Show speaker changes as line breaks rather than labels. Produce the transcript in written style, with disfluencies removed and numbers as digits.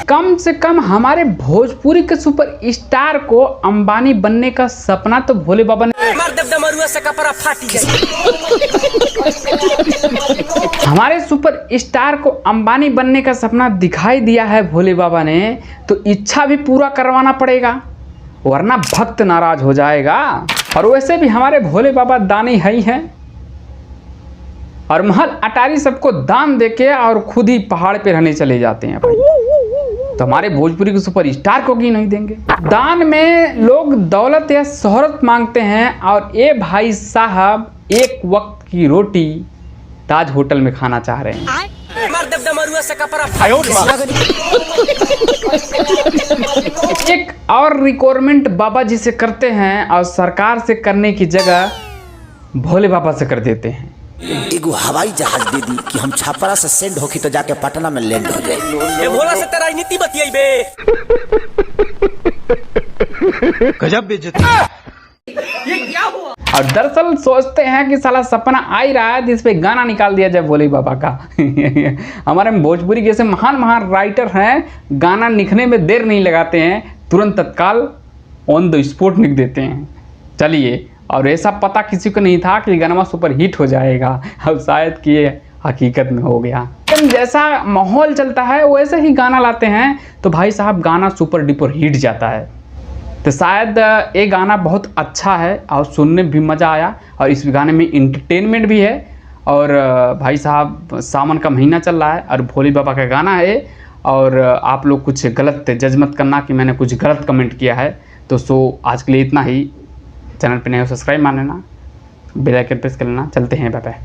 कम से कम हमारे भोजपुरी के सुपर स्टार को अंबानी बनने का सपना तो भोले बाबा ने हमारे सुपर स्टार को अंबानी बनने का सपना दिखाई दिया है भोले बाबा ने, तो इच्छा भी पूरा करवाना पड़ेगा वरना भक्त नाराज हो जाएगा। और वैसे भी हमारे भोले बाबा दानी है ही हैं और महल अटारी सबको दान देके और खुद ही पहाड़ पे रहने चले जाते हैं भाई। तो हमारे भोजपुरी के सुपर स्टार को क्यों नहीं देंगे? दान में लोग दौलत या शोहरत मांगते हैं और ये भाई साहब एक वक्त की रोटी ताज होटल में खाना चाह रहे हैं। एक और रिक्वायरमेंट बाबा जी से करते हैं और सरकार से करने की जगह भोले बाबा से कर देते हैं।
एगो हवाई जहाज दे दी कि हम छपरा से सेंड होके तो जाके पटना में लैंड हो जाए।
ये भोला से तेरा नीति बतियाइबे।
गजब बेइज्जती।
ये क्या हुआ?
और दरअसल सोचते हैं कि साला सपना आ ही रहा है जिस पे गाना निकाल दिया जाए भोले बाबा का। हमारे भोजपुरी जैसे महान महान राइटर हैं, गाना लिखने में देर नहीं लगाते हैं, तुरंत तत्काल ऑन द स्पॉट लिख देते हैं। चलिए, और ऐसा पता किसी को नहीं था कि गाना सुपर हिट हो जाएगा, अब शायद कि ये हकीकत में हो गया। जैसा माहौल चलता है वैसे ही गाना लाते हैं तो भाई साहब गाना सुपर डुपर हिट जाता है। तो शायद ये गाना बहुत अच्छा है और सुनने भी मज़ा आया और इस गाने में इंटरटेनमेंट भी है। और भाई साहब सावन का महीना चल रहा है और भोले बाबा का गाना है और आप लोग कुछ गलत जज मत करना कि मैंने कुछ गलत कमेंट किया है। तो आज के लिए इतना ही। चैनल पे नए हो सब्सक्राइब मान लेना, बेल आइकन प्रेस कर लेना। चलते हैं, बाय बाय।